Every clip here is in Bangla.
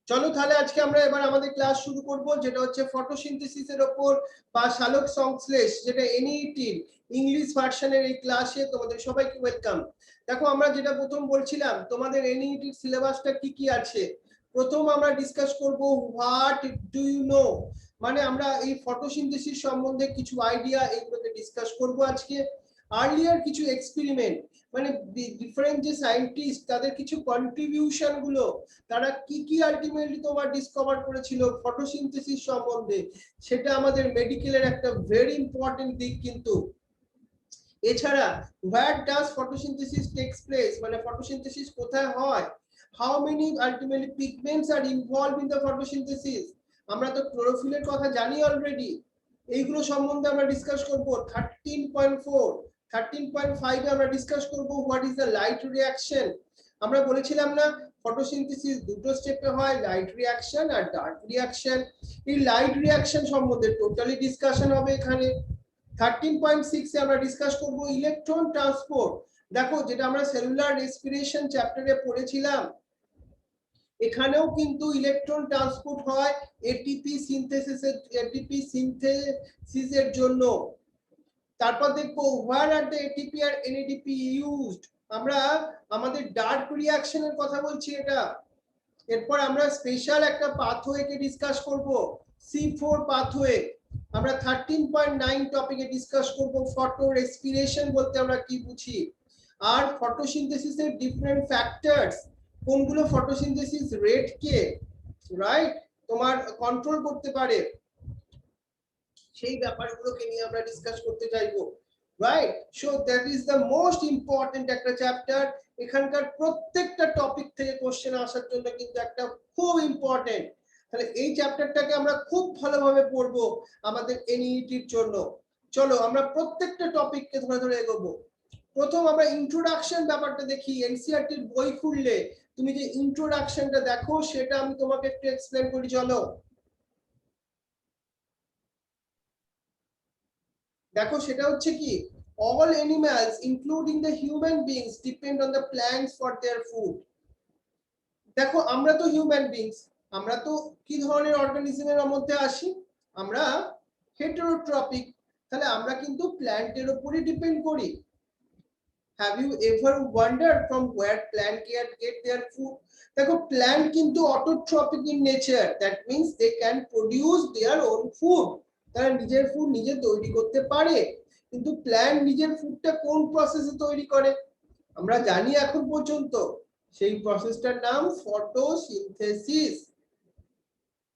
চলো তাহলে আজকে আমরা এবার আমাদের ক্লাস শুরু করব, যেটা হচ্ছে ফটোসিনথেসিসের উপর বা সালোক সংশ্লেষ, যেটা এনইটির ইংলিশ ভার্সনের এই ক্লাসে তোমাদের সবাইকে ওয়েলকাম। দেখো আমরা যেটা প্রথম বলছিলাম, তোমাদের এনইটির সিলেবাসটা কি কি আছে। প্রথম আমরা ডিসকাস করব হোয়াট ডু ইউ নো, মানে আমরা এই ফটোসিনথেসিস সম্বন্ধে কিছু আইডিয়া এগুলোকে ডিসকাস করব আজকে। আর্লিয়ার কিছু এক্সপেরিমেন্ট, মানে ডিফারেন্ট যে সায়েন্টিস্ট তাদের কিছু কন্ট্রিবিউশন গুলো, তারা কি কি আলটিমেটলি তোমার ডিসকভার করেছিল ফটোসিনথেসিস সম্বন্ধে, সেটা আমাদের মেডিকেলের একটা ভেরি ইম্পর্টেন্ট দিক। কিন্তু এছাড়া where does photosynthesis takes place, মানে ফটোসিনথেসিস কোথায় হয়, how many ultimately pigments are involve in the photosynthesis, আমরা তো ক্লোরোফিলের কথা জানি অলরেডি, এইগুলো সম্বন্ধে আমরা ডিসকাস করব। 13.4 13.5 এ আমরা ডিসকাস করব what is the light reaction. আমরা বলেছিলাম না ফটোসিনথেসিস দুটো স্টেপে হয়, লাইট রিঅ্যাকশন আর ডার্ক রিঅ্যাকশন। এই লাইট রিঅ্যাকশন সম্বন্ধে টোটালি ডিসকাশন হবে এখানে। 13.6 এ আমরা ডিসকাস করব ইলেকট্রন ট্রান্সপোর্ট। দেখো যেটা আমরা সেলুলার রেসপিরেশন চ্যাপ্টারে পড়েছিলাম, এখানেও কিন্তু ইলেকট্রন ট্রান্সপোর্ট হয় এটিপি সিনথেসিসের জন্য। তারপর দেখবো হোয়ার আর দ্য এটিপি আর এনএডিপি ইউজড, আমরা আমাদের ডার্ক রিঅ্যাকশনের কথা বলছি এটা। এরপর আমরা স্পেশাল একটা পাথওয়েকে ডিসকাস করব, C4 পাথওয়ে। আমরা 13.9 টপিকে ডিসকাস করব ফটো রেসপিরেশন বলতে আমরা কি বুঝি, আর ফটোসিনথেসিসের ডিফারেন্ট ফ্যাক্টরস, কোনগুলো ফটোসিনথেসিস রেট কে রাইট তোমার কন্ট্রোল করতে পারে, সেই ব্যাপারগুলোকে নিয়ে আমরা ডিসকাস করতে চাইবো, right. So that is the most important একটা চ্যাপ্টার। এখানকার প্রত্যেকটা টপিক থেকে কোশ্চেন আসার জন্য কিন্তু একটা খুব ইম্পর্টেন্ট। তাহলে এই চ্যাপ্টারটাকে আমরা খুব ভালোভাবে পড়বো আমাদের এনইটির জন্য। চলো আমরা প্রত্যেকটা টপিককে ধরে ধরে এগোবো। প্রথম আমরা ইন্ট্রোডাকশন ব্যাপারটা দেখি। এনসিইআরটির বই খুললে তুমি যে ইন্ট্রোডাকশনটা দেখো, সেটা আমি তোমাকে একটু এক্সপ্লেন করি, চলো। দেখো সেটা হচ্ছে কি, all animals including the human beings depend on the plants for their food। দেখো আমরা তো হিউম্যান বিংস, আমরা তো কি ধরনের অর্গানিজমের মধ্যে আসি, আমরা হেটেরোট্রপিক, তাহলে আমরা কিন্তু প্ল্যান্টের উপরই ডিপেন্ড করি। Have you ever wondered from where plant get their food. দেখো প্ল্যান্ট কিন্তু autotrophic in nature, that means they can produce their own food, তারা নিজের ফুড নিজে তৈরি করতে পারে। কিন্তু প্ল্যান্ট নিজের ফুডটা কোন প্রসেসে তৈরি করে আমরা জানি এখন পর্যন্ত, সেই প্রসেসটার নাম ফটোসিনথেসিস।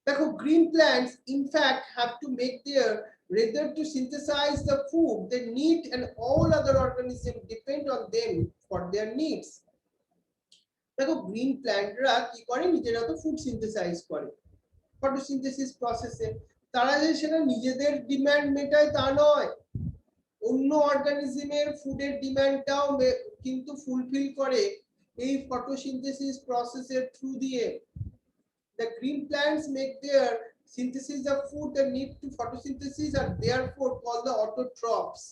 দেখো green plants in fact have to make their rather to synthesize the food they need, and all other organisms depend on them for their needs। দেখো গ্রিন প্ল্যান্টরা কি করে, নিজেরা তো ফুড সিনথেসাইজ করে ফটোসিনথেসিস প্রসেসে, তারা যে সেটা নিজেদের ডিমান্ড মেটায় তা নয়, অন্য অর্গানিজমের ফুডের ডিমান্ডটাও কিন্তু ফুলফিল করে এই ফটোসিনথেসিস প্রসেসের থ্রু দিয়ে। The green plants make their synthesis of food that need to photosynthesis are therefore called the autotrophs।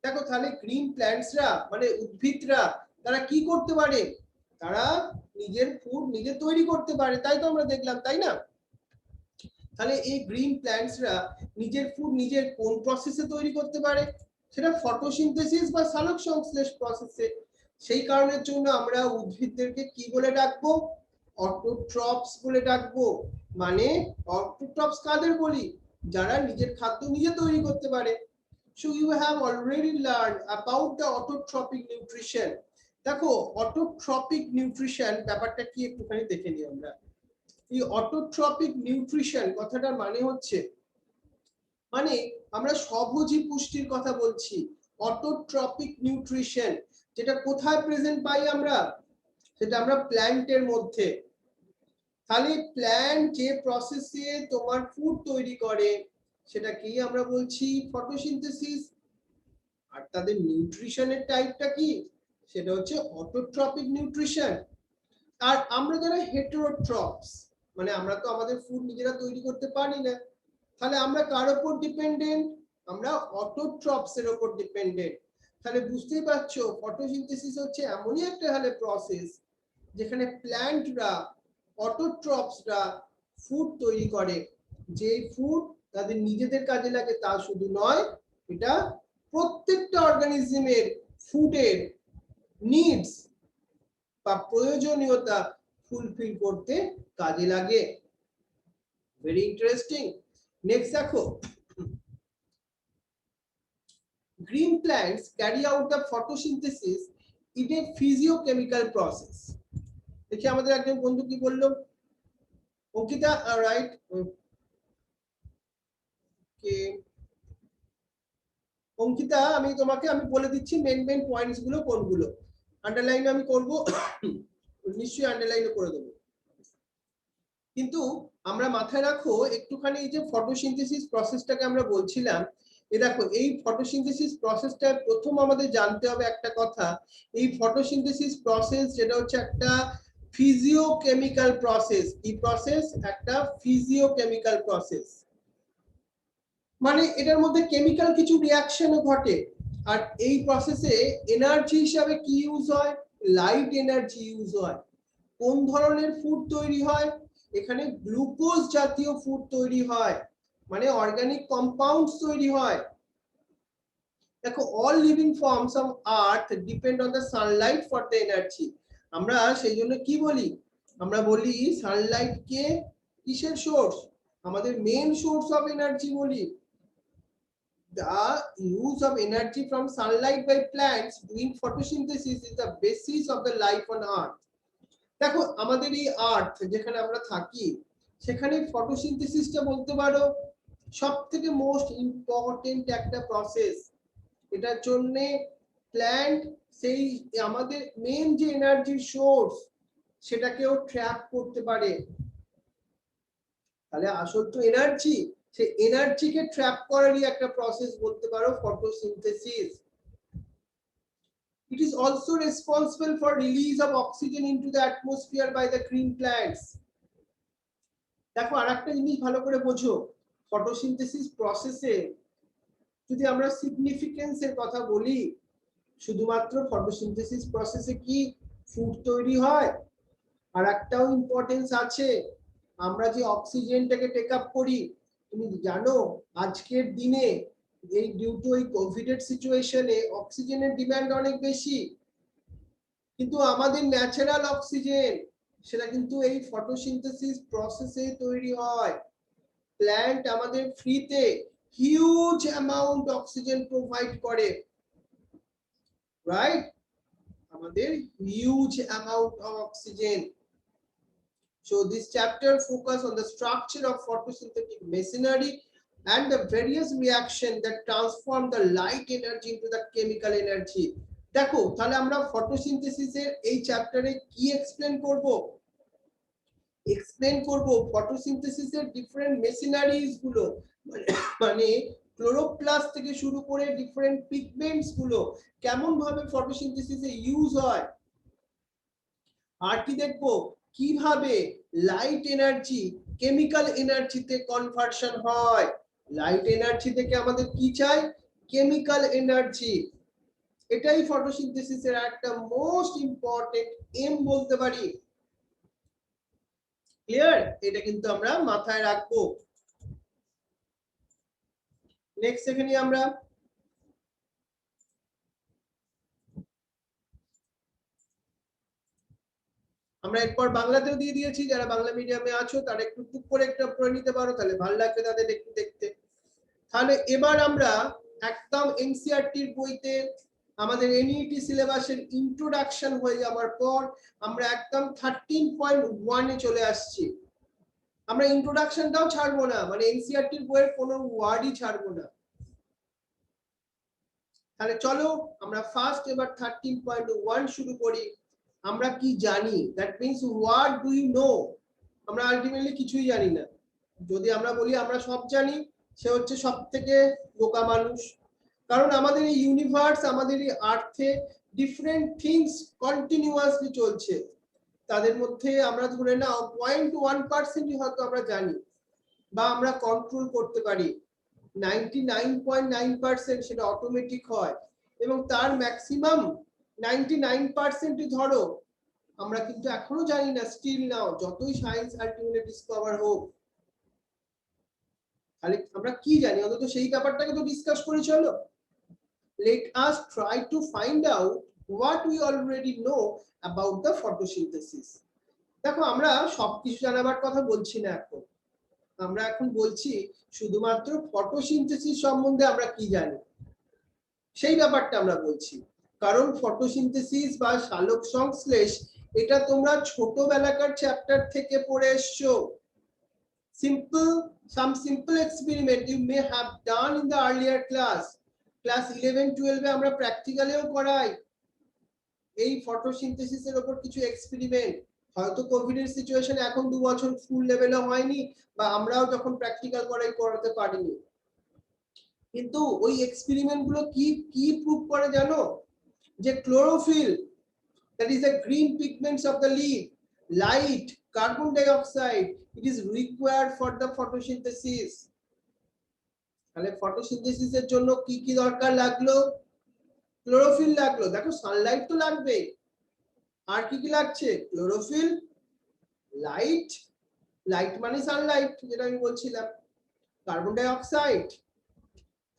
দেখো তাহলে গ্রিন প্ল্যান্টসরা মানে উদ্ভিদরা তারা কি করতে পারে, তারা নিজের ফুড নিজে তৈরি করতে পারে, তাই তো আমরা দেখলাম, তাই না। তাহলে এই গ্রিন প্ল্যান্টসরা নিজের ফুড নিজের কোন প্রসেসে তৈরি করতে পারে, সেটা ফটোসিনথেসিস বা সালোক সংশ্লেষ প্রসেসে। সেই কারণের জন্য আমরা উদ্ভিদদেরকে কি বলে ডাকবো, অটোট্রপস বলে ডাকবো। মানে অটোট্রপস কাদের বলি, যারা নিজের খাদ্য নিজে তৈরি করতে পারে। So you have already learned about the autotrophic nutrition। দেখো অটোট্রপিক নিউট্রিশন ব্যাপারটা কি একটুখানি দেখে নিই আমরা। এই অটোট্রপিক নিউট্রিশন কথাটার মানে হচ্ছে, মানে আমরা স্বভোজী পুষ্টির কথা বলছি। অটোট্রপিক নিউট্রিশন যেটা কোথায় প্রেজেন্ট পাই আমরা, সেটা আমরা প্ল্যান্টের মধ্যে। তাহলে প্ল্যান্ট যে প্রসেসে তোমার ফুড তৈরি করে সেটাকেই আমরা বলছি ফটোসিনথেসিস। আর তাদের নিউট্রিশনের টাইপটা কি, সেটা হচ্ছে অটোট্রপিক নিউট্রিশন। আর আমরা যারা হেটেরোট্রপস, মানে আমরা তো আমাদের ফুড নিজেরা তৈরি করতে পারি না, তাহলে আমরা কার উপর ডিপেন্ডেন্ট, আমরা অটোট্রপস এর উপর ডিপেন্ডেন্ট। তাহলে বুঝতেই পারছো ফটোসিনথেসিস হচ্ছে এমনই একটা প্রসেস যেখানে প্ল্যান্টরা অটোট্রপসরা ফুড তৈরি করে, যে ফুড তাদের নিজেদের কাজে লাগে তা শুধু নয়, এটা প্রত্যেকটা অর্গানিজমের ফুডের নিডস বা প্রয়োজনীয়তা ফুলফিল করতে কাজে লাগে। Very interesting. নেক্সট দেখো, green plants carry out the photosynthesis in a physiochemical process. দেখি আমাদের একজন বন্ধু কি বললো, অঙ্কিতা, রাইট? ওকে অঙ্কিতা, আমি তোমাকে বলে দিচ্ছি মেন মেন পয়েন্টস গুলো কোনগুলো। আন্ডারলাইন আমি করব, নিশ্চয়ই আন্ডারলাইনও করে দেবো, কিন্তু আমরা মাথায় রাখো একটুখানি এই যে ফটোসিনথেসিস প্রসেসটাকে আমরা বলছিলাম, এই দেখো এই ফটোসিনথেসিস প্রসেসটা প্রথম আমাদের জানতে হবে একটা কথা, এই ফটোসিনথেসিস প্রসেস যেটা হচ্ছে একটা ফিজিওকেমিক্যাল প্রসেস। এই প্রসেস একটা ফিজিওকেমিক্যাল প্রসেস, মানে এটার মধ্যে কেমিক্যাল কিছু রিঅ্যাকশনও ঘটে। আর এই প্রসেসে এনার্জি হিসাবে কি ইউজ হয়? লাইট এনার্জি ইউজ হয়। কোন ধরনের ফুড তৈরি হয়? এখানে গ্লুকোজ জাতীয় ফুড তৈরি হয়, মানে অর্গানিক কম্পাউন্ডস তৈরি হয়। দেখো, all living forms of earth depend on the Sunlight for the energy. আমরা সেই জন্য কি বলি? আমরা বলি সানলাইট কে কিসের সোর্স? আমাদের মেইন সোর্স অফ এনার্জি বলি। The use of energy from sunlight by plants doing photosynthesis is the basis of the life on earth. দেখো আমাদের এই আর্থ যেখানে আমরা থাকি, সেখানে ফটোসিনথেসিসটা বলতে পারো সবথেকে মোস্ট ইম্পর্টেন্ট একটা প্রসেস। এটার জন্য প্ল্যান্ট সেই আমাদের মেইন যে এনার্জির সোর্স সেটাকেও ট্র্যাক করতে পারে। তাহলে আসল তো এনার্জি, সেই এনার্জিকে ট্র্যাপ করারই একটা প্রসেস বলতে পারো photosynthesis. It is also responsible for release of oxygen into the atmosphere by the green plants. দেখো আরেকটা জিনিস ভালো করে বোঝো, ফটোসিনথেসিস প্রসেসে যদি আমরা সিগনিফিকেন্স এর কথা বলি, শুধুমাত্র ফটোসিনথেসিস প্রসেসে কি ফুড তৈরি হয়? আর একটাও ইম্পর্টেন্স আছে, আমরা যে অক্সিজেনটাকে টেক আপ করি, তুমি জানো আজকের দিনে এই ডিউ টু এই কোভিড এর সিচুয়েশনে অক্সিজেনের ডিমান্ড অনেক বেশি, কিন্তু আমাদের ন্যাচারাল অক্সিজেন সেটা কিন্তু এই ফটোসিনথেসিস প্রসেসে তৈরি হয়। প্ল্যান্ট আমাদের ফ্রিতে হিউজ অ্যামাউন্ট অক্সিজেন প্রোভাইড করে, রাইট? আমাদের huge amount of oxygen. So this chapter focus on the structure of photosynthetic machinery and the various reactions that transform the light energy into the chemical energy. দেখো তাহলে আমরা ফটোসিনথেসিসের এই চ্যাপ্টারে কি এক্সপ্লেন করব? এক্সপ্লেন করব ফটোসিনথেসিসের ডিফারেন্ট মেশিনারিজ গুলো, মানে ক্লোরোপ্লাস্ট থেকে শুরু করে ডিফারেন্ট পিগমেন্টস গুলো কেমন ভাবে ফটোসিনথেসিসে ইউজ হয়। আর কি দেখবো, কিভাবে লাইট এনার্জি কেমিক্যাল এনার্জিতে কনভার্সন হয়। লাইট এনার্জি থেকে আমাদের কি চাই? Chemical energy. এটাই ফটোসিনথেসিসের একটা মোস্ট ইম্পর্টেন্ট এম বলতে পারি। ক্লিয়ার? এটা কিন্তু আমরা মাথায় রাখবো। নেক্সট এখানে আমরা এরপর বাংলাতেও দিয়ে দিয়েছি, যারা বাংলা মিডিয়ামে আছো তারা একটু টুক করে একটা পড়ে নিতে পারো, তাহলে ভালো লাগবে তাদের একটু দেখতে। তাহলে এবার আমরা একদম এনসিইআরটির বইতে আমাদের এনইটি সিলেবাসের ইন্ট্রোডাকশন হয়ে যাওয়ার পর আমরা একদম 13.1 এ চলে আসছি। আমরা ইন্ট্রোডাকশনটাও ছাড়বো না, মানে এনসিইআরটির বইয়ের কোনো ওয়ার্ডই ছাড়বো না। তাহলে চলো আমরা ফার্স্ট এবার 13.1 শুরু করি। আমরা কি জানি, that means what do you know. আমরা আলটিমেটলি কিছুই জানি না। যদি আমরা বলি আমরা সব জানি, সে হচ্ছে সবথেকে বোকা মানুষ। কারণ আমাদের এই ইউনিভার্স, আমাদের এই আর্থে ডিফারেন্ট থিংস কন্টিনিউয়াসলি চলছে, তাদের মধ্যে আমরা ধরে নাও 0.1% হয়তো আমরা জানি বা আমরা কন্ট্রোল করতে পারি, 99.9% সেটা অটোমেটিক হয়, এবং তার ম্যাক্সিমাম 99% ধরো আমরা কিন্তু এখনো জানি না, স্টিল নাও, যতই সায়েন্স আলটিমেটলি ডিসকভার হোক, তাহলে আমরা কি জানি অন্তত সেই ব্যাপারটাকে তো ডিসকাস করি। চলো, let us try to find out what we already know about the photosynthesis. দেখো আমরা সবকিছু জানাবার কথা বলছি না এখন, আমরা এখন বলছি শুধুমাত্র ফটোসিনথেসিস সম্বন্ধে আমরা কি জানি সেই ব্যাপারটা আমরা বলছি। কারণ ফটোসিনথেসিস বা সালোক সংশ্লেষ এটা তোমরা ছোটবেলাকার চ্যাপ্টার থেকে পড়ে এসছো। some simple experiment you may have done in the earlier class 11 12 এ আমরা প্র্যাকটিক্যালেও করাই এই ফটোসিনথেসিসের উপর কিছু এক্সপেরিমেন্ট। হয়তো কোভিড এর সিচুয়েশন এখন 2 বছর ফুল লেভেলে হয়নি, বা আমরাও যখন প্র্যাকটিক্যাল করাতে পারিনি, কিন্তু ওই এক্সপেরিমেন্ট গুলো কি প্রুভ করে জানো? যে chlorophyll, that is the green pigments of the leaf, light, carbon dioxide, it is required for the photosynthesis. তাহলে ফটোসিনথেসিস এর জন্য কি কি দরকার লাগলো? ক্লোরোফিল লাগলো। দেখো সানলাইট তো লাগবে, আর কি কি লাগছে? ক্লোরোফিল, লাইট, লাইট মানে সানলাইট যেটা আমি বলছিলাম, কার্বন ডাই অক্সাইড।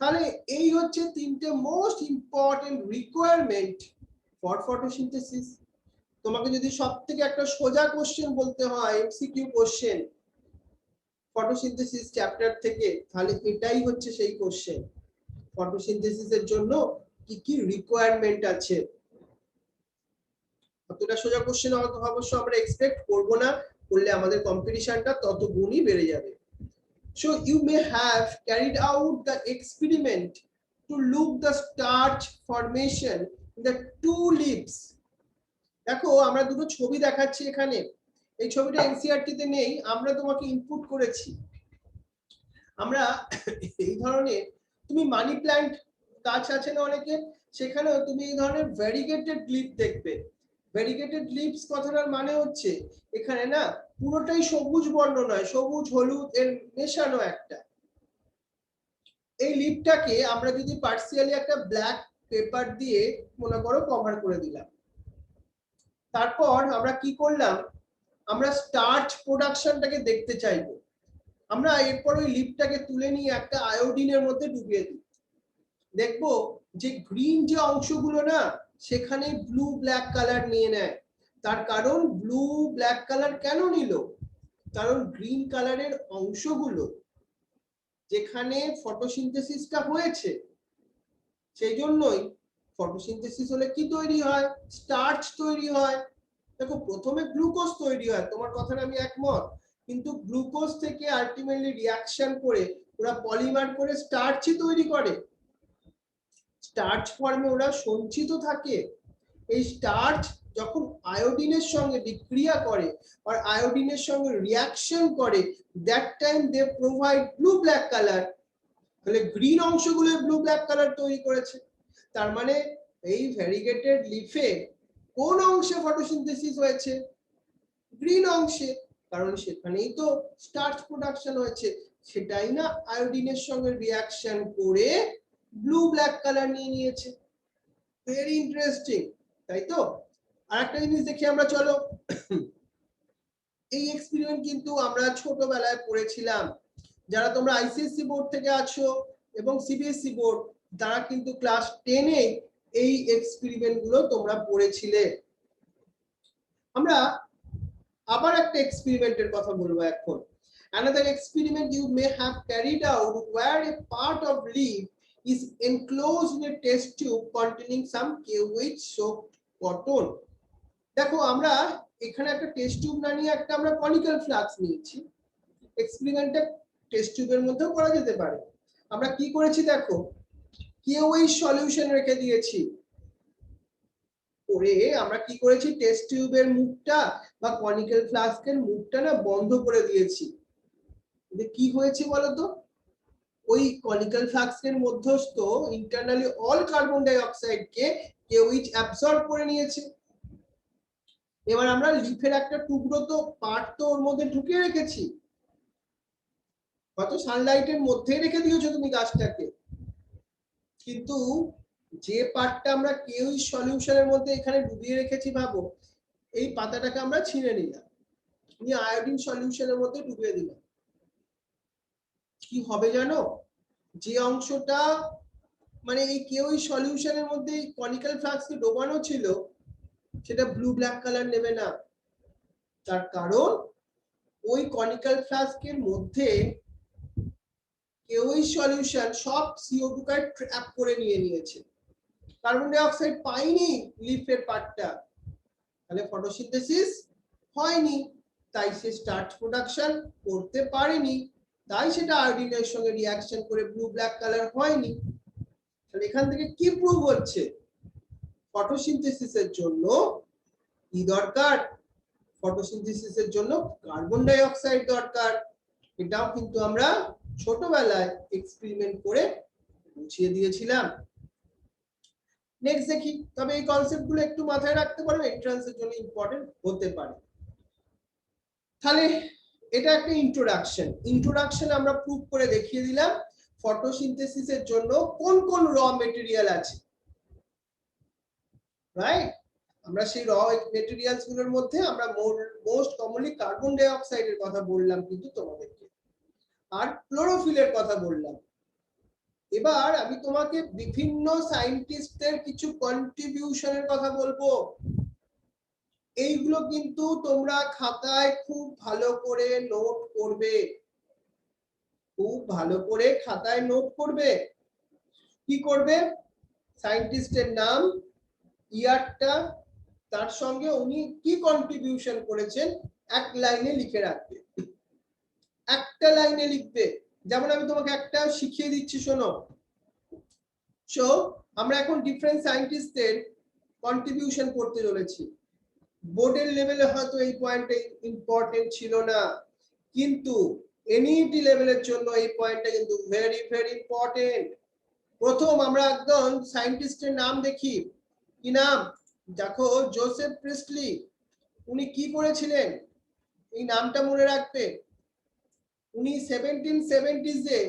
তাহলে এই হচ্ছে তিনটে most important requirement for photosynthesis. তোমাকে যদি সবথেকে একটা সোজা কোশ্চেন বলতে হয়, এমসিকিউ কোশ্চেন ফটোসিনথেসিস চ্যাপ্টার থেকে, তাহলে এটাই হচ্ছে সেই কোশ্চেন। ফটোসিনথেসিসের জন্য কি কি রিকোয়ারমেন্ট আছে। অতটা সোজা কোশ্চেন অবশ্য আমরা এক্সপেক্ট করব না, করলে আমাদের কম্পিটিশনটা তত গুণই বেড়ে যাবে। So you may have carried out the experiment to look the starch formation in the two leaves. দেখো আমরা দুটো ছবি দেখাচ্ছি এখানে, এই ছবিটা এনসিইআরটি তে নেই, আমরা তোমাকে ইনপুট করেছি। আমরা এই ধরনের, তুমি মানি প্ল্যান্ট গাছ আছে না অনেকে, সেখানেও তুমি এই ধরনের ভ্যারিগেটেড লিফ দেখবে। ভ্যারিগেটেড লিভস কথাটার মানে হচ্ছে এখানে না পুরোটাই সবুজ বর্ণ নয়, সবুজ হলুদ এর মেশানো একটা। এই লিভটাকে আমরা যদি পার্সিয়ালি একটা ব্ল্যাক পেপার দিয়ে মনে করো কভার করে দিলাম, তারপর আমরা কি করলাম, আমরা স্টার্চ প্রোডাকশনটাকে দেখতে চাইবো। আমরা এরপর ওই লিভটাকে তুলে নিয়ে একটা আয়োডিনের মধ্যে ডুবিয়ে দিই, দেখবো যে গ্রিন যে অংশগুলো না সেখানে ব্লু ব্ল্যাক কালার নিয়ে নেয়। তার কারণ ব্লু ব্ল্যাক কালার কেন নিল? কারণ গ্রিন কালারের অংশগুলো যেখানে ফটোসিনথেসিসটা হয়েছে, সেই জন্যই ফটোসিনথেসিস হলে কি তৈরি হয়? স্টার্চ তৈরি হয়। দেখো প্রথমে গ্লুকোজ তৈরি হয়, তোমার কথাটা আমি একমত, কিন্তু গ্লুকোজ থেকে আলটিমেটলি রিঅ্যাকশন করে ওরা পলিমার করে স্টার্চই তৈরি করে। স্টার্চ ফর্মে ওরা সঞ্চিত থাকে। এই স্টার্চ যখন আয়োডিনের সঙ্গে বিক্রিয়া করে আর আয়োডিনের সঙ্গে রিঅ্যাকশন করে, that time they provide blue black colour. তাহলে গ্রিন অংশগুলো ব্লু ব্ল্যাক কালার তৈরি করেছে। তার মানে এই ভ্যারিগেটেড লিফে কোন অংশে ফটোসিনথেসিস হয়েছে? গ্রিন অংশে, কারণ সেখানেই তো স্টার্চ প্রোডাকশন হয়েছে। সেটাই না আয়োডিনের সঙ্গে রিঅ্যাকশন করে ব্লু ব্ল্যাক কালার নিয়ে নিয়েছে। ভেরি ইন্টারেস্টিং, তাই তো? আরেকটা জিনিস দেখি আমরা, চলো। এই এক্সপেরিমেন্ট কিন্তু আমরা ছোটবেলায় পড়েছিলাম। যারা তোমরা আইসিএসসি বোর্ড থেকে আছো এবং সিবিএসসি বোর্ড, তারা কিন্তু ক্লাস 10 এ এই এক্সপেরিমেন্ট গুলো তোমরা পড়েছিলে। আমরা আবার একটা এক্সপেরিমেন্টের কথা বলবো এখন। Another experiment you may have carried out where a part of leaf is enclosed in a test tube containing some KOH soaked cotton. দেখো আমরা এখানে একটা টেস্ট টিউব না নিয়ে একটা আমরা কনিক্যাল ফ্লাস্ক নিয়েছি। এক্সপেরিমেন্টটা টেস্ট টিউবের মধ্যেও করা যেতে পারে। আমরা কি করেছি দেখো, KOH সলিউশন রেখে দিয়েছি, করে আমরা কি করেছি, টেস্ট টিউবের মুখটা বা কনিক্যাল ফ্লাস্কের মুখটা না বন্ধ করে দিয়েছি। কি হয়েছে বলতো, ওই কনিক্যাল ফ্লাস্কের মধ্যস্থ internally all carbon die oxide কে KOH অ্যাবসর্ব করে নিয়েছে। এবার আমরা লিফের একটা টুকরো তো পার্ট তো ওর মধ্যে ঢুকিয়ে রেখেছি, হয়তো সানলাইটের মধ্যেই রেখে দিয়েছো তুমি গাছটাকে, কিন্তু যে পার্টটা আমরা KOH সলিউশনের মধ্যে এখানে ডুবিয়ে রেখেছি, ভাবো এই পাতাটাকে আমরা ছিঁড়ে নিলাম, নিয়ে আয়োডিন সলিউশনের মধ্যে ডুবিয়ে দিলাম। কি হবে জানো? যে অংশটা মানে এই কেউই সলিউশনের মধ্যে কনিক্যাল ফ্লাস্কে ডোবানো ছিল সেটা ব্লু ব্ল্যাক কালার নেবে না। তার কারণ ওই কনিক্যাল ফ্লাস্কের মধ্যে কেউই সলিউশন সব CO2 কে ট্র্যাপ করে নিয়ে নিয়েছে, কার্বন ডাই অক্সাইড পাইনি লিফের পার্টটা, তাহলে ফটোসিনথেসিস হয়নি, তাই সে স্টার্চ প্রোডাকশন করতে পারেনি, তাই সেটা আয়োডিনের সঙ্গে রিঅ্যাকশন করে ব্লু ব্ল্যাক কালার হয়নি। তাহলে এখান থেকে কি প্রুভ হচ্ছে? ফটোসিনথেসিসের জন্য কি দরকার? ফটোসিনথেসিসের জন্য কার্বন ডাই অক্সাইড দরকার। এটাও কিন্তু আমরা ছোটবেলায় এক্সপেরিমেন্ট করে বুঝিয়ে দিয়েছিলাম। নেক্সট দেখি, তবে এই কনসেপ্টগুলো একটু মাথায় রাখতে পারবে, এন্ট্রান্সের জন্য ইম্পর্টেন্ট হতে পারে। তাহলে এটা একটা ইন্ট্রোডাকশন আমরা প্রুভ করে দেখিয়ে দিলাম ফটোসিনথেসিসের জন্য কোন কোন র মেটেরিয়াল আছে, রাইট? আমরা সেই র মেটেরিয়ালস গুলোর মধ্যে আমরা মোস্ট কমনলি কার্বন ডাই অক্সাইডের কথা বললাম কিন্তু তোমাদেরকে, আর ক্লোরোফিলের কথা বললাম। এবার আমি তোমাকে বিভিন্ন সায়েন্টিস্টদের কিছু কন্ট্রিবিউশনের কথা বলবো, এইগুলো কিন্তু তোমরা খাতায় খুব ভালো করে নোট করবে, খুব ভালো করে খাতায় নোট করবে। কি করবে? সায়েন্টিস্টের নাম, ইয়ারটা, তার সঙ্গে উনি কি কন্ট্রিবিউশন করেছেন এক লাইনে লিখে রাখবে, একটা লাইনে লিখবে। যেমন আমি তোমাকে একটা শিখিয়ে দিচ্ছি, শোনো। সো আমরা এখন ডিফারেন্ট সায়েন্টিস্টদের কন্ট্রিবিউশন করতে চলেছি। বোর্ডের লেভেলে হয়তো এই পয়েন্টটা ইম্পর্টেন্ট ছিল না, কিন্তু এনইটি লেভেলের জন্য এই পয়েন্টটা কিন্তু ভেরি ভেরি ইম্পর্টেন্ট। প্রথম আমরা একদম সায়েন্টিস্টের নাম দেখি। কি নাম? দেখো, জোসেফ প্রিস্টলি। উনি কি করেছিলেন? এই নামটা মনে রাখবে। উনি 1770s এ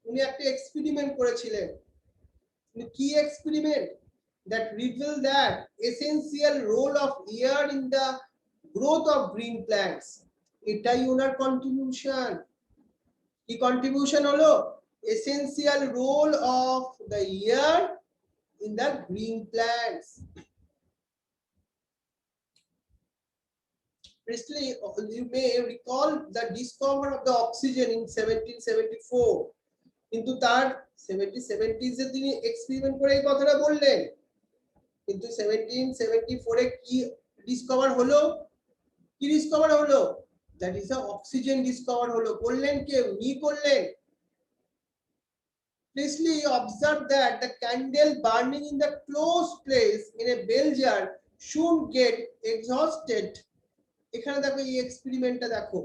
উনি একটা এক্সপেরিমেন্ট করেছিলেন। কি experiment? that reveal that essential role of air in the growth of green plants. এটাই ওনার কন্ট্রিবিউশন। কি কন্ট্রিবিউশন হলো? essential role of the air in the green plants. Presley, you may recall the discovery of the oxygen in 1774. কিন্তু তার 1770s এ তিনি এক্সপেরিমেন্ট করে এই কথাটা বললেন, কিন্তু 1774 এ কি ডিসকভার হলো? কি ডিসকভার হলো? That is the oxygen discover হলো। বললেন কে? উনি করলেন। Presley observed that the candle burning in the closed place in a bell jar should get exhausted. এখানে দেখো, এই এক্সপেরিমেন্টটা দেখো,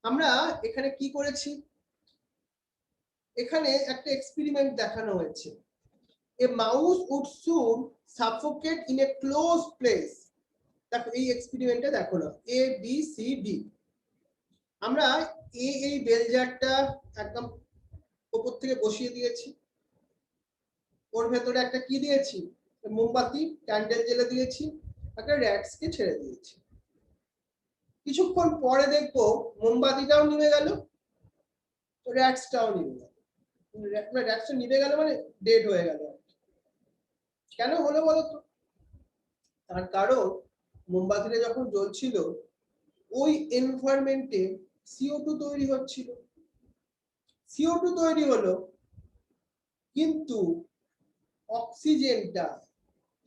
আমরা এখানে কি করেছি? এখানে একটা এক্সপেরিমেন্ট দেখানো হয়েছে। A mouse would soon suffocate in a closed place. দেখো এই এক্সপেরিমেন্টটা দেখো না, A B C D। আমরা এই বেল জারটা একদম উপর থেকে বসিয়ে দিয়েছি, ওর ভেতরে একটা কি দিয়েছি? মোমবাতি, ক্যান্ডেল জ্বেলে দিয়েছি, একটা র‍্যাটসকে ছেড়ে দিয়েছি। কিছুক্ষণ পরে দেখবো মোমবাতিটাও নিভে গেল, র‍্যাটসটাও নিভে গেল। র‍্যাটসটা নিভে গেল মানে ডেড হয়ে গেল। কেন হলো বলো তো? তার কারণ মোমবাতিটা যখন জ্বলছিল ওই এনভায়রনমেন্টে CO2 তৈরি হচ্ছিল। CO2 তৈরি হলো, কিন্তু অক্সিজেনটা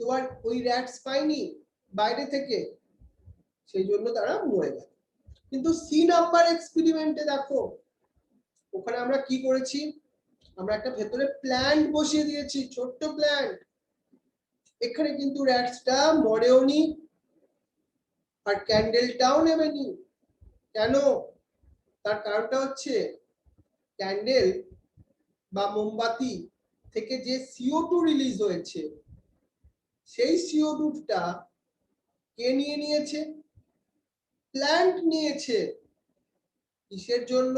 তোমার ওই র‍্যাটস পায়নি বাইরে থেকে, সেই জন্য তারা মরে গেল। কিন্তু সি নাম্বার এক্সপেরিমেন্টে দেখো, ওখানে আমরা কি করেছি? আমরা একটা ভেতরে প্ল্যান্ট বসিয়ে দিয়েছি, ছোট্ট প্ল্যান্ট। এখানে কিন্তু র‍্যাটসটা মরেওনি আর ক্যান্ডেলটাও নেবেনি। কেন? তার কারণটা হচ্ছে ক্যান্ডেল বা মোমবাতি থেকে যে CO2 রিলিজ হয়েছে, সেই CO2টা কে নিয়ে নিয়েছে? প্ল্যান্ট নিয়েছে। কিসের জন্য?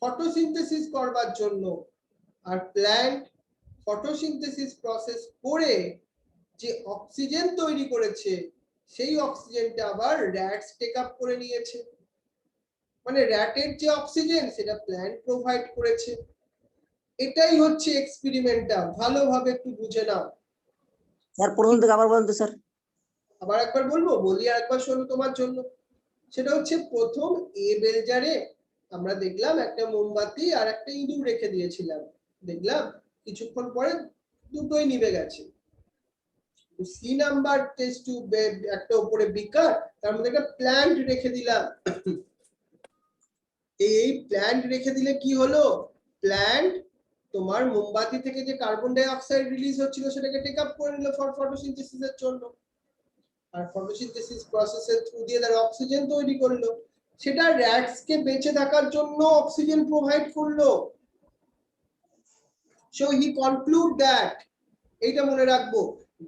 ফটোসিনথেসিস করবার জন্য। আর প্ল্যান্ট ফটোসিনথেসিস প্রসেস করে যে অক্সিজেন তৈরি করেছে, সেই অক্সিজেনটা আবার র্যাটস টেক আপ করে নিয়েছে, মানে র্যাটের যে অক্সিজেন সেটা প্ল্যান্ট প্রোভাইড করেছে। এটাই হচ্ছে এক্সপেরিমেন্টটা, ভালোভাবে একটু বুঝে নাও। স্যার প্রথম থেকে আবার বলেন তো স্যার। আবার একবার বলবো, বলি আর একবার শোনো তোমার জন্য। সেটা হচ্ছে প্রথম এ বেলজারে আমরা দেখলাম একটা মোমবাতি আর একটা ইঁদুর রেখে দিয়েছিলাম, দেখলাম কিছুক্ষণ পরে দুটোই নিভে গেছে। সি নাম্বার টেস্ট টিউব একটা উপরে বিকার, তার মধ্যে একটা প্ল্যান্ট রেখে দিলাম। এই প্ল্যান্ট রেখে দিলে কি হলো, প্ল্যান্ট তোমার মোমবাতি থেকে যে কার্বন ডাই অক্সাইড রিলিজ হচ্ছিল সেটাকে টেক আপ করে নিল ফর ফটোসিনথেসিসের জন্য, আর ফটোসিনথেসিস প্রসেসের থ্রু দিয়ে তারা অক্সিজেন তৈরি করলো, সেটা র‍্যাটস কে বেঁচে থাকার জন্য অক্সিজেন প্রোভাইড করলো। সো হি কনক্লুড দ্যাট, এইটা মনে রাখবো,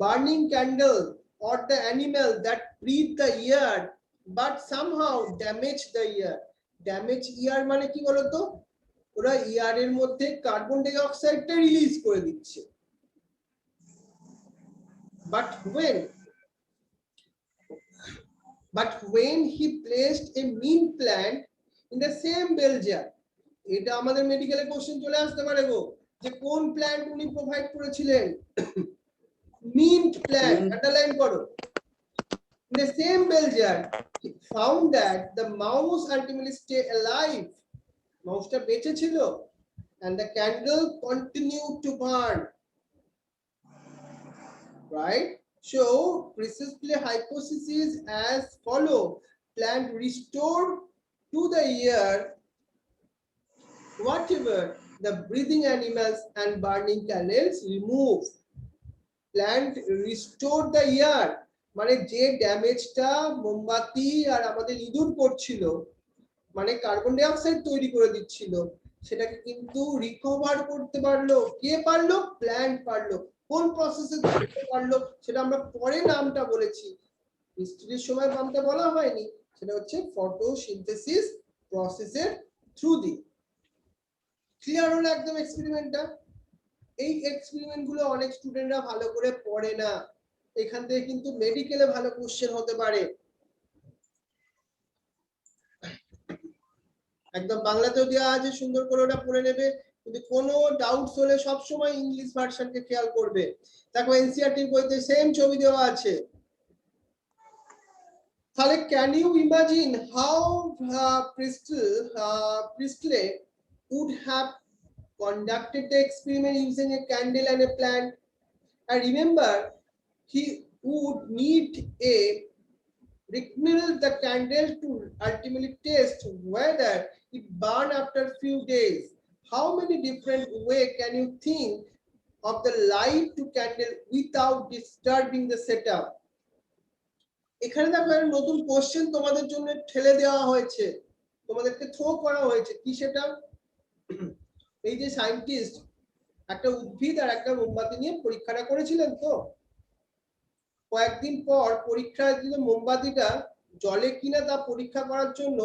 burning candle or the animal that breathe the air but somehow damage the air. Damage air মানে কি বলতো, ওরা এয়ার এর মধ্যে কার্বন ডাই অক্সাইডটা রিলিজ করে দিচ্ছে। But when he placed a mean plant in the same bell jar, এটা আমাদের মেডিকেলে কোশ্চেন চলে আসতে পারে গো, যে কোন প্ল্যান্ট উনি প্রোভাইড করেছিলেন, mint plant, underline করো। In the same bell jar, he found that the mouse ultimately stay alive. মাউসটা বেঁচে ছিল, and the candle continued to burn. Right? So, precisely hypothesis as follow: plant restored to the air whatever the breathing animals and burning candles remove. Plant restored the air, মানে যে ড্যামেজটা মোমবাতি আর আমাদের ইঁদুর করছিল, মানে কার্বন ডাই অক্সাইড তৈরি করে দিচ্ছিল, সেটাকে কিন্তু রিকভার করতে পারলো। কে পারলো? প্ল্যান্ট পারলো। কোন প্রসেসে করতে পারলো সেটা আমরা পরে নামটা বলেছি, হিস্ট্রির সময় নামটা বলা হয়নি, সেটা হচ্ছে ফটোসিনথেসিস প্রসেসের থ্রু দিয়ে। ক্লিয়ার হলো একদম এক্সপেরিমেন্টটা? এই এক্সপেরিমেন্ট গুলো অনেক স্টুডেন্টরা ভালো করে পড়ে না, এখান থেকে কিন্তু মেডিকেলে ভালো কোশ্চেন হতে পারে। একদম বাংলাতেও দেওয়া আছে, সুন্দর করে ওটা পড়ে নেবে, কিন্তু কোনো ডাউটস হলে সব সময় ইংলিশ ভার্সনকে খেয়াল করবে। দেখো এনসিইআরটি বইতে সেম ছবি দেওয়া আছে। তাহলে can you imagine how Priestley would have conducted the experiment using a candle and a plant? And remember, he would need a rekindle the candle to ultimately test whether it burn after few days. How many different way can you think of the light to candle without disturbing the setup? এখানে দেখো একটা নতুন কোশ্চেন তোমাদের জন্য ঠেলে দেওয়া হয়েছে, তোমাদেরকে থ্রো করা হয়েছে। কি সেটা? এই যে সায়েন্টিস্ট একটা উদ্ভিদ আর একটা মোমবাতি নিয়ে পরীক্ষাটা করেছিলেন, তো কয়েকদিন পর পরীক্ষার দিন মোমবাতিটা জলে কিনা তা পরীক্ষা করার জন্য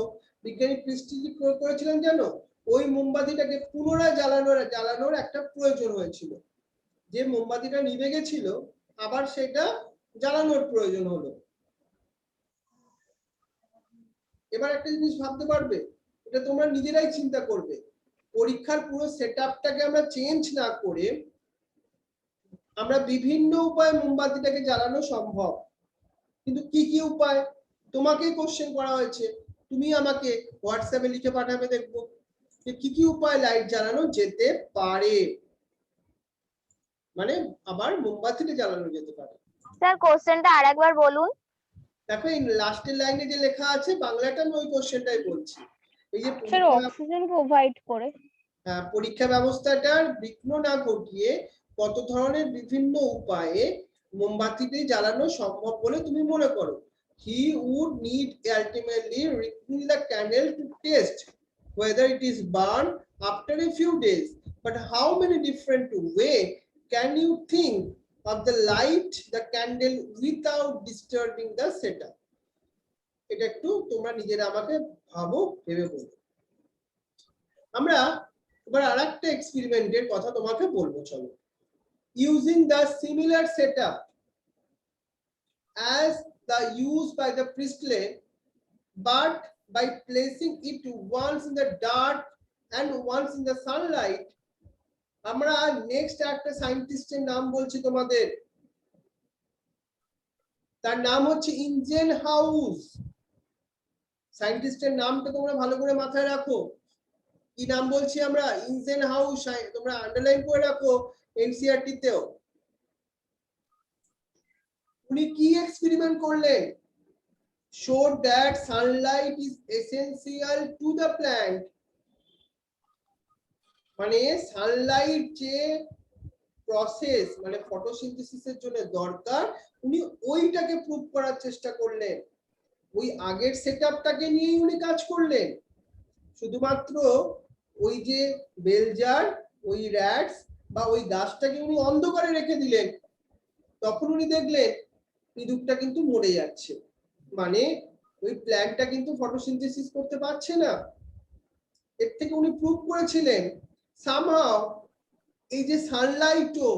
বিজ্ঞানী পৃষ্ঠটি প্রয়োগ করেছিলেন, জানো? ওই মোমবাতিটাকে পুনরায় জ্বালানোর একটা প্রয়োজন হয়েছিল, যে মোমবাতিটা নিভে গেছিল আবার সেটা জ্বালানোর প্রয়োজন হলো। এবার একটা জিনিস ভাবতে পারবে, এটা তোমরা নিজেরাই চিন্তা করবে, পরীক্ষার পুরো সেটআপটাকে আমরা চেঞ্জ না করে আমরা বিভিন্ন উপায়ে মোমবাতিটাকে জ্বালানো সম্ভব, কিন্তু কি কি উপায় তোমাকেই কোশ্চেন করা হয়েছে, তুমি আমাকে হোয়াটসঅ্যাপে লিখে পাঠাবে, দেখবো যে কি কি উপায় লাইট জ্বালানো যেতে পারে, মানে আবার মোমবাতিটা জ্বালানো যেতে পারে। স্যার কোশ্চেনটা আরেকবার বলুন। দেখো এই লাস্টের লাইনে যে লেখা আছে বাংলাটা আমি ওই কোশ্চেনটাই বলছি। এই যে স্যার অক্সিজেন প্রোভাইড করে, পরীক্ষা ব্যবস্থাটার বিঘ্ন না ঘটিয়ে কত ধরনের বিভিন্ন উপায়ে মোমবাতিটি জ্বালানো সম্ভব বলে তুমি মনে করো? He would need ultimately rekindle the candle to test whether it is burned after a few days. But how many different way can you think of the light the candle without disturbing the setup? এটা একটু তোমরা নিজেরা আমাকে ভাবো, ভেবে বলো। আমরা এবার আরেকটা এক্সপেরিমেন্টের কথা তোমাকে বলবো, চলো। Using the similar setup as the use by the Priestley, but by placing it once in the dark and once in the sunlight. আমরা নেক্সট একটা সায়েন্টিস্টের নাম বলছি তোমাদের, তার নাম হচ্ছে ইঞ্জেন হাউস। সায়েন্টিস্টের নামটা তোমরা ভালো করে মাথায় রাখো। কি নাম বলছি আমরা? ইঞ্জেন হাউস। তোমরা আন্ডারলাইন করে রাখো এনসিইআরটি তেও। উনি কি এক্সপেরিমেন্ট করলেন? showed that sunlight is essential to the plant, মানে সানলাইট যে প্রসেস মানে ফটোসিনথেসিসের জন্য দরকার, উনি ওইটাকে প্রুভ করার চেষ্টা করলেন। ওই আগের সেটআপটাকে নিয়েই উনি কাজ করলেন। শুধুমাত্র ওই যে বেলজার, ওই র‍্যাটস বা ওই গাছটাকে উনি অন্ধকারে রেখে দিলেন, তখন উনি দেখলেন ইঁদুরটা কিন্তু মরে যাচ্ছে, মানে ওই প্ল্যান্টটা কিন্তু ফটোসিনথেসিস করতে পারছে না। এর থেকে উনি প্রুভ করেছিলেন সামহাউ এই যে সানলাইটও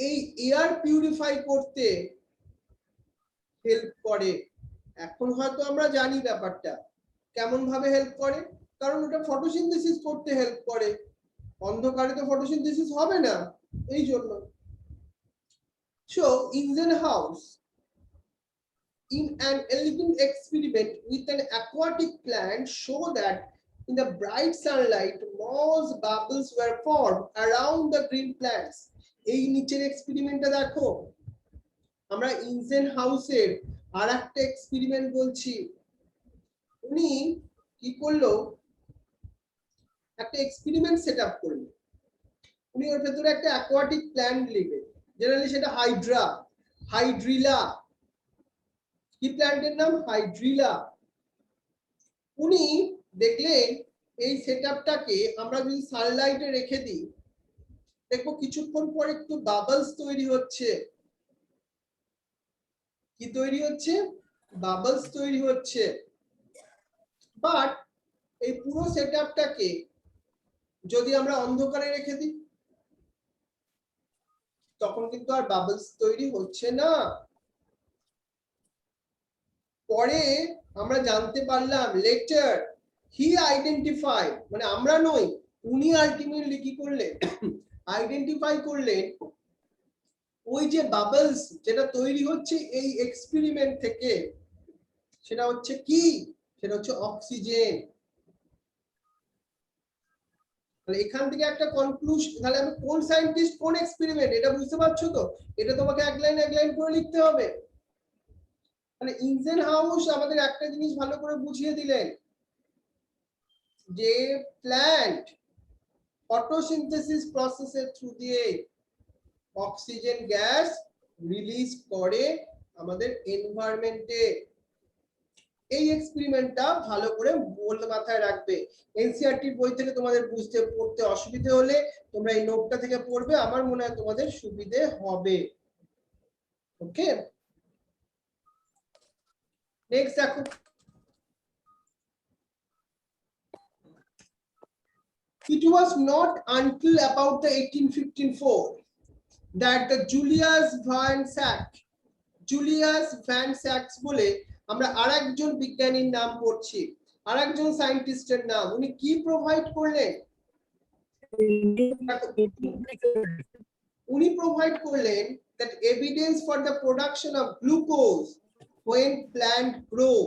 এই এয়ার পিউরিফাই করতে হেল্প করে। এখন হয়তো আমরা জানি ব্যাপারটা কেমন ভাবে হেল্প করে, কারণ ওটা ফটোসিনথেসিস করতে হেল্প করে। অন্ধকারে তো ফটোসিনথেসিস হবে না, এই জন্য। So Ingenhousz in an elegant experiment with an aquatic plant show that in the bright sunlight small bubbles were formed around the green plants. এই নিচের এক্সপেরিমেন্টটা দেখো, আমরা ইঞ্জেনহাউসের আরেকটা এক্সপেরিমেন্ট বলছি। উনি কি করলো, একটা এক্সপেরিমেন্ট সেটআপ করলো। উনি ওর ভেতরে একটা অ্যাকোয়াটিক প্ল্যান্ট লিখে, জেনারেলি সেটা হাইড্রিলা। কি প্ল্যান্টের নাম? হাইড্রিলা। উনি দেখলেন এই সেটআপটাকে আমরা যদি সানলাইটে রেখে দিই, দেখবো কিছুক্ষণ পর একটু বাবলস তৈরি হচ্ছে। কি তৈরি হচ্ছে? বাবলস তৈরি হচ্ছে। বাট এই পুরো সেটআপটাকে যদি আমরা অন্ধকারে রেখে দিই, তখন কিন্তু আর বাবলস তৈরি হচ্ছে না। পরে আমরা জানতে পারলাম, লেটার হি আইডেন্টিফাইড, মানে আমরা নই, উনি আলটিমেটলি কি করলেন, আইডেন্টিফাই করলেন ওই যে বাবলস যেটা তৈরি হচ্ছে এই এক্সপেরিমেন্ট থেকে, সেটা হচ্ছে কি? সেটা হচ্ছে অক্সিজেন। তাহলে এখান থেকে একটা কনক্লুশন, তাহলে আমি কোন সায়েন্টিস্ট কোন এক্সপেরিমেন্ট, এটা বুঝতে পারছো তো? এটা তোমাকে এক লাইন করে লিখতে হবে। মানে ইঞ্জেনহাউস আমাদের একটা জিনিস ভালো করে বুঝিয়ে দিলেন যে প্ল্যান্ট ফটোসিনথেসিস প্রসেসের থ্রু দিয়ে অক্সিজেন গ্যাস রিলিজ করে আমাদের এনভায়রনমেন্টে। এই এক্সপেরিমেন্টটা ভালো করে বলতে মাথায় রাখবে। এনসিইআরটি বই থেকে তোমাদের বুঝতে পড়তে অসুবিধে হলে তোমরা এই নোটটা থেকে পড়বে, আমার মনে হয় তোমাদের সুবিধে হবে। ওকে, নেক্সট দেখো। It was not until about the 1854 that the Julius Van Sachs বলে আমরা আরেকজন বিজ্ঞানীর নাম পড়ছি, আরেকজন সায়েন্টিস্টের নাম। উনি কি প্রোভাইড করলেন? উনি প্রোভাইড করলেন that evidence for the production of glucose when plant grow.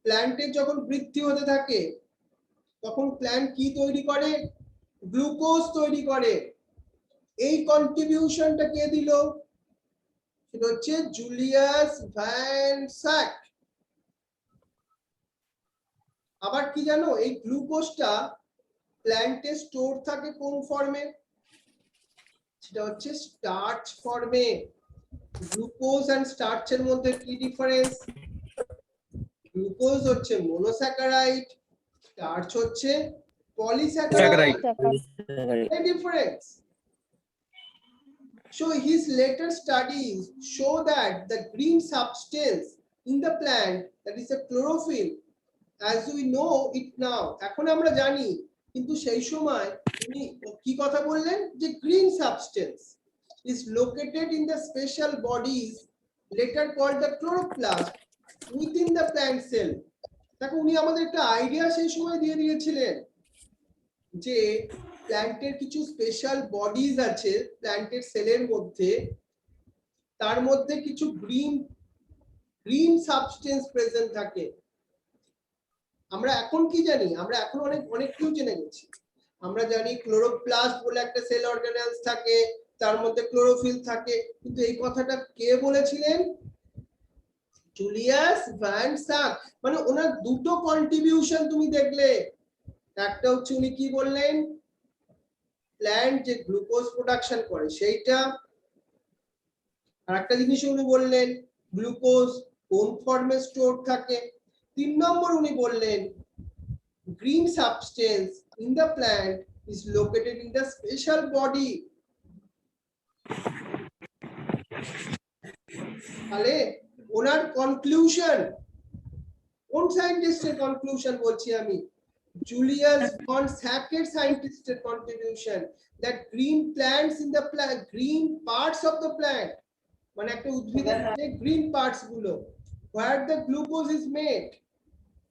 প্ল্যান্টের যখন বৃদ্ধি হতে থাকে তখন প্ল্যান্ট কি তৈরি করে? গ্লুকোজ তৈরি করে। এই কন্ট্রিবিউশনটা কে দিল? সেটা হচ্ছে জুলিয়াস ভ্যান স্যাক। আবার কি জানো, এই গ্লুকোজটা প্ল্যান্টে স্টোর থাকে কোন ফর্মে? সেটা হচ্ছে স্টার্চ ফর্মে। গ্লুকোজ এন্ড স্টার্চের মধ্যে কি ডিফারেন্স? গ্লুকোজ হচ্ছে মনোস্যাকারাইড, স্টার্চ হচ্ছে polysaccharide. Difference. So his later studies show that the green substance in the plant, that is a chlorophyll, as we know it now, এখন আমরা জানি, কিন্তু সেই সময় উনি কি কথা বললেন? যে green substance is located in the special bodies later called the chloroplast within the plant cell. দেখো উনি আমাদের একটা আইডিয়া সেই সময় দিয়ে দিয়েছিলেন যে প্ল্যান্টের কিছু স্পেশাল বডিজ আছে প্ল্যান্টের সেলের মধ্যে, তার মধ্যে কিছু গ্রিন সাবস্টেন্স প্রেজেন্ট থাকে। আমরা এখন কি জানি? আমরা এখন অনেক কিছু জেনে গেছি। আমরা জানি ক্লোরোপ্লাস্ট বলে একটা সেল অর্গানেলস থাকে, তার মধ্যে ক্লোরোফিল থাকে, কিন্তু এই কথাটা কে বলেছিলেন? Julius von Sachs. মানে ওনার দুটো কন্ট্রিবিউশন তুমি দেখলে, একটা হচ্ছে উনি কি বললেন, প্ল্যান্ট যে গ্লুকোজ প্রোডাকশন করে সেইটা, আর একটা জিনিস উনি বললেন গ্লুকোজ কোন ফর্মে স্টোর থাকে। 3 নম্বর উনি বললেন green substance in the plant is located in the special body. তাহলে ওনার কনক্লুশন, কোন সায়েন্টিস্টের কনক্লুশন বলছি আমি? জুলিয়াস ভন স্যাকের সায়েন্টিস্টের contribution that green plants in the plant, green parts of the plant, মানে একটা উদ্ভিদের যে গ্রিন পার্টস গুলো where the glucose is made,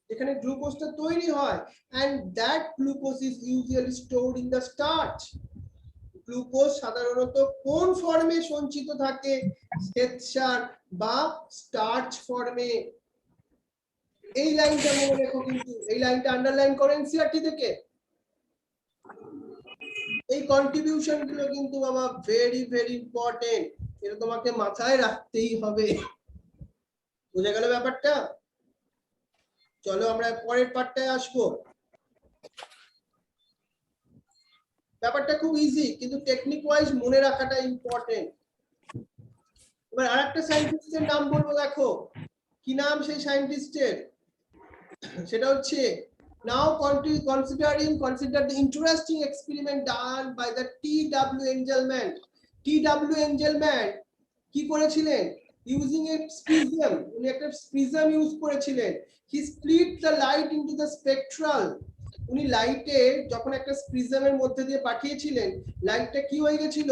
যেখানে গ্লুকোজটা তৈরি হয়, and that glucose is usually stored in the starch. Glucose সাধারণত কোন ফর্মে সঞ্চিত থাকে? শ্বেতসার বা স্টার্চ ফর্মে। এই লাইনটা মনে রেখো, কিন্তু এই লাইনটা আন্ডারলাইন করেন সিআরটি থেকে। এই কন্ট্রিবিউশন গুলো কিন্তু বাবা ভেরি ভেরি ইম্পর্টেন্ট, এটা তোমাকে মাথায় রাখতেই হবে। বুঝে গেল ব্যাপারটা? চলো আমরা পরের পার্টটায় আসবো। ব্যাপারটা খুব ইজি, কিন্তু টেকনিক ওয়াইজ মনে রাখাটা ইম্পর্টেন্ট। এবার আরেকটা সায়েন্টিস্টের নাম বলবো, দেখো কি নাম সেই সায়েন্টিস্টের, সেটা হচ্ছে now consider the interesting experiment done by the T.W. Engelmann. T.W. Engelmann কি করেছিলেন? using a prism, উনি একটা প্রিজম ইউজ করেছিলেন। he split the light into the spectral, উনি লাইটে যখন একটা প্রিজমের মধ্যে দিয়ে পাঠিয়েছিলেন, লাইটটা কি হয়ে গেছিল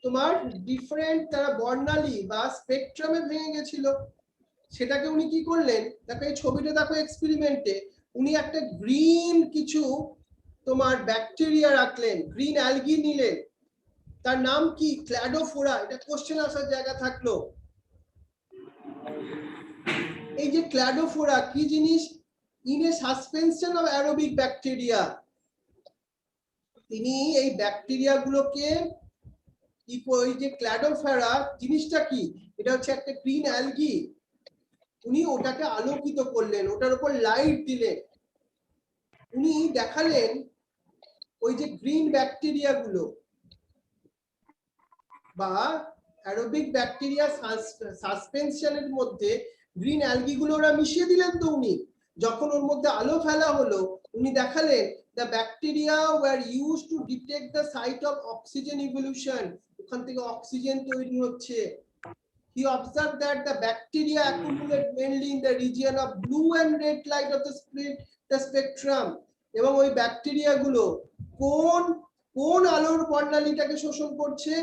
তোমার ডিফারেন্ট তারা বর্ণালী বা স্পেকট্রামে ভেঙে গেছিল। সেটাকে উনি কি করলেন, দেখো এই ছবিটা দেখো এক্সপেরিমেন্টে, উনি একটা গ্রিন কিছু তোমার ব্যাকটেরিয়া রাখলেন, গ্রিন অ্যালগি নিলেন, তার নাম কি? ক্ল্যাডোফোরা। এটা কোশ্চেন আসার জায়গা থাকলো। এই যে ক্ল্যাডোফোরা কি জিনিস? In a suspension of aerobic bacteria, তিনি এই ব্যাকটেরিয়া গুলোকে এই যে ক্ল্যাডোফোরা জিনিসটা কি, এটা হচ্ছে একটা গ্রিন অ্যালগি, উনি ওটাকে আলোকিত করলেন, ওটার উপর লাইট দিলেন। উনি দেখালেন ওই যে গ্রিন ব্যাকটেরিয়া গুলো বা অ্যারোবিক ব্যাকটেরিয়া সাসপেনশনের মধ্যে গ্রিন অ্যালগি গুলো ওরা মিশিয়ে দিলেন। তো উনি যখন ওর মধ্যে আলো ফেলা হলো, উনি দেখালেন the bacteria were used to detect the site of oxygen evolution, ওখান থেকে অক্সিজেন তৈরি হচ্ছে। He observed that the bacteria accumulate mainly in the region of blue and red light of the spectrum, এবং ওই ব্যাকটেরিয়া গুলো কোন কোন আলোর বর্ণালীটাকে শোষণ করছে?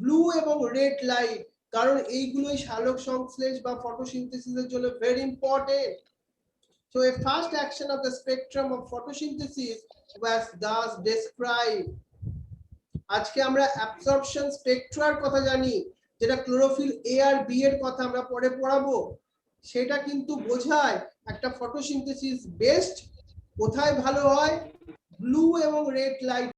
ব্লু এবং রেড লাইট, কারণ এইগুলোই সালোক সংশ্লেষ বা ফটোসিনথেসিসের জন্য very important. So a fast action of the spectrum of photosynthesis was thus described. আজকে আমরা অ্যাবসর্পশন স্পেকট্রার কথা জানি, যেটা ক্লোরোফিল এ আর বি এর কথা আমরা পরে পড়াবো। সেটা কিন্তু বোঝায় একটা ফটোসিনথেসিস বেস্ট কোথায় ভালো হয়, ব্লু এবং রেড লাইট